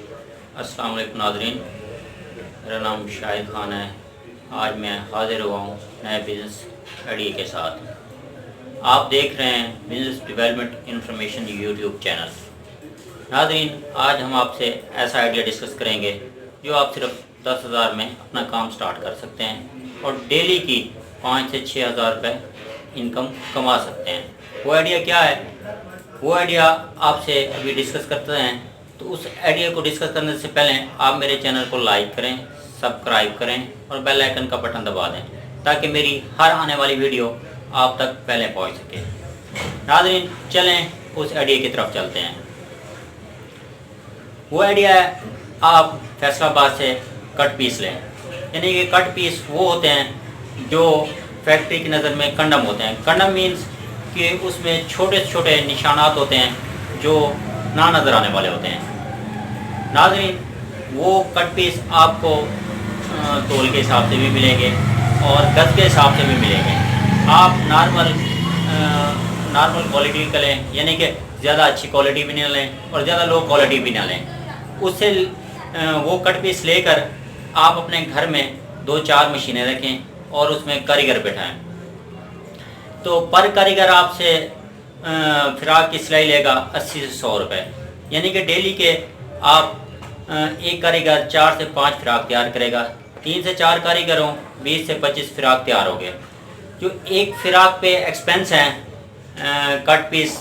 अस्सलाम वालेकुम नाज़रीन, मेरा नाम शाहिद खान है। आज मैं हाज़िर हुआ हूँ नए बिज़नेस आइडिया के साथ। आप देख रहे हैं business development information YouTube channel. नाज़रीन, आज हम आपसे ऐसा आइडिया डिस्कस करेंगे जो आप सिर्फ 10,000 में अपना काम स्टार्ट कर सकते हैं और डेली की 5 से 6,000 रुपये इनकम कमा सकते हैं। वो आइडिया क्या है, वो आइडिया आपसे अभी डिस्कस करते हैं। तो उस आइडिया को डिस्कस करने से पहले आप मेरे चैनल को लाइक करें, सब्सक्राइब करें और बेल आइकन का बटन दबा दें ताकि मेरी हर आने वाली वीडियो आप तक पहले पहुंच सके। नाज़रीन, चलें उस आइडिया की तरफ चलते हैं। वो आइडिया है, आप फैसलाबाद से कट पीस लें। यानी कि कट पीस वो होते हैं जो फैक्ट्री की नज़र में कंडम होते हैं। कंडम मीन्स कि उसमें छोटे छोटे निशानात होते हैं जो ना नज़र आने वाले होते हैं। नाज़रीन, वो कट पीस आपको तोल के हिसाब से भी मिलेंगे और गज के हिसाब से भी मिलेंगे। आप नॉर्मल क्वालिटी का लें, यानी कि ज़्यादा अच्छी क्वालिटी भी ना लें और ज़्यादा लो क्वालिटी भी ना लें। उससे वो कट पीस लेकर आप अपने घर में 2-4 मशीनें रखें और उसमें कारीगर बैठाएं। तो पर कारीगर आपसे फ्राक की सिलाई लेगा 80 से 100 रुपये। यानी कि डेली के आप एक कारीगर 4 से 5 फ्राक तैयार करेगा। 3 से 4 कारीगरों 20 से 25 फ्राक तैयार हो गए। जो एक फ्राक पे एक्सपेंस है कट पीस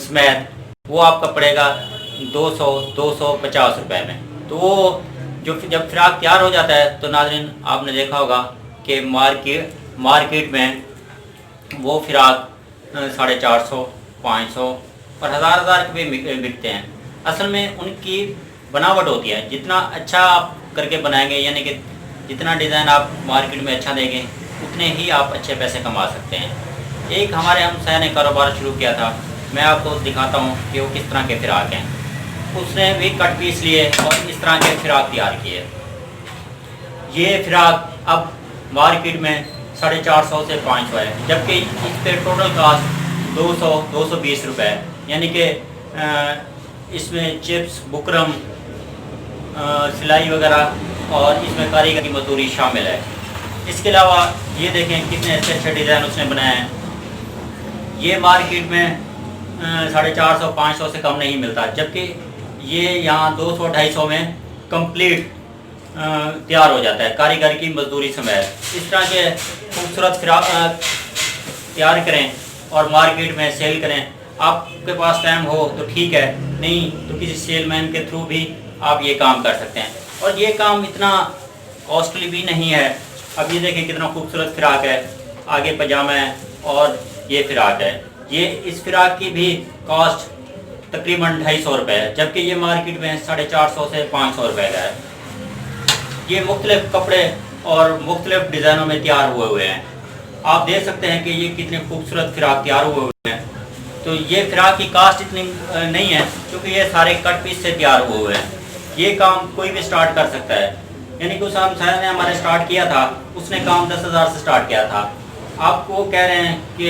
समेत, वो आपका पड़ेगा 250 रुपये में। तो वो जो जब फ्राक तैयार हो जाता है तो नाज़रीन, आपने देखा होगा कि मार्केट में वो फ्राक 450, 500 और हज़ार के भी बिकते हैं। असल में उनकी बनावट होती है। जितना अच्छा आप करके बनाएंगे, यानी कि जितना डिज़ाइन आप मार्केट में अच्छा देंगे, उतने ही आप अच्छे पैसे कमा सकते हैं। एक हमारे हमसाया ने कारोबार शुरू किया था, मैं आपको दिखाता हूँ कि वो किस तरह के फ़िराक हैं। उसने भी कट पीस लिए और इस तरह के फ़िराक तैयार किए। ये फ़िराक अब मार्केट में 450 से 500 है, जबकि इस पर टोटल कास्ट 220 रुपये है। यानी कि इसमें चिप्स, बुकरम, सिलाई वगैरह और इसमें कारीगर की मजदूरी शामिल है। इसके अलावा ये देखें कितने अच्छे अच्छे डिज़ाइन उसने बनाए हैं। ये मार्केट में 450-500 से कम नहीं मिलता, जबकि ये यहाँ 200-250 में कंप्लीट तैयार हो जाता है कारीगर की मजदूरी समेत। इस तरह के खूबसूरत फ्राक तैयार करें और मार्केट में सेल करें। आपके पास टाइम हो तो ठीक है, नहीं तो किसी सेलमैन के थ्रू भी आप ये काम कर सकते हैं। और ये काम इतना कॉस्टली भी नहीं है। अब ये देखें कितना खूबसूरत फ्राक है, आगे पजामा है और ये फ्राक है। ये इस फ्राक की भी कॉस्ट तकरीबन 250 रुपये है, जबकि ये मार्केट में 450 से 500 रुपये का है। ये मुख्तलिफ कपड़े और मुख्तलिफ डिज़ाइनों में तैयार हुए हैं। आप देख सकते हैं कि ये कितने खूबसूरत फ्राक तैयार हुए हैं। तो ये फ्राक की कास्ट इतनी नहीं है क्योंकि ये सारे कट पीस से तैयार हुए हैं। ये काम कोई भी स्टार्ट कर सकता है। यानी कि उस हमसाया ने हमारे स्टार्ट किया था, उसने काम 10,000 से स्टार्ट किया था। आपको कह रहे हैं कि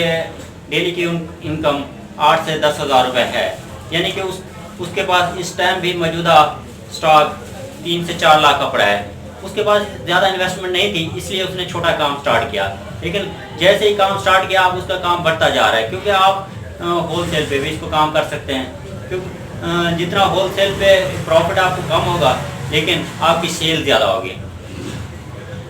डेली की इनकम 8 से 10,000 रुपये है। यानी कि उसके पास इस टाइम भी मौजूदा स्टॉक 3 से 4 लाख का पड़ा है। उसके पास ज़्यादा इन्वेस्टमेंट नहीं थी, इसलिए उसने छोटा काम स्टार्ट किया। लेकिन जैसे ही काम स्टार्ट किया, अब उसका काम बढ़ता जा रहा है क्योंकि आप होलसेल पे भी इसको काम कर सकते हैं। क्योंकि जितना होलसेल पे प्रॉफिट आपको कम होगा, लेकिन आपकी सेल ज़्यादा होगी।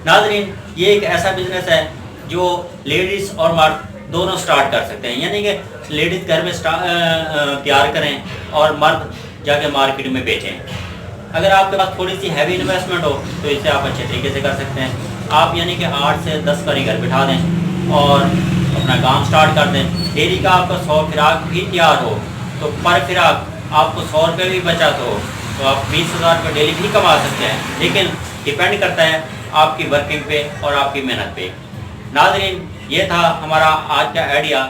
नाज़रीन, ये एक ऐसा बिज़नेस है जो लेडीज़ और मर्द दोनों स्टार्ट कर सकते हैं। यानी कि लेडीज़ घर में तैयार करें और मर्द जाके मार्केट में बेचें। अगर आपके पास थोड़ी सी हैवी इन्वेस्टमेंट हो तो इसे आप अच्छे तरीके से कर सकते हैं। आप यानी कि 8 से 10 कारीगर बिठा दें और अपना काम स्टार्ट कर दें। डेली का आपका 100 फ्राक भी तैयार हो तो पर फ्राक आपको 100 रुपये भी बचत हो तो आप 20,000 रुपये डेली भी कमा सकते हैं। लेकिन डिपेंड करता है आपकी वर्किंग पे और आपकी मेहनत पे। नाज़रीन, ये था हमारा आज का आइडिया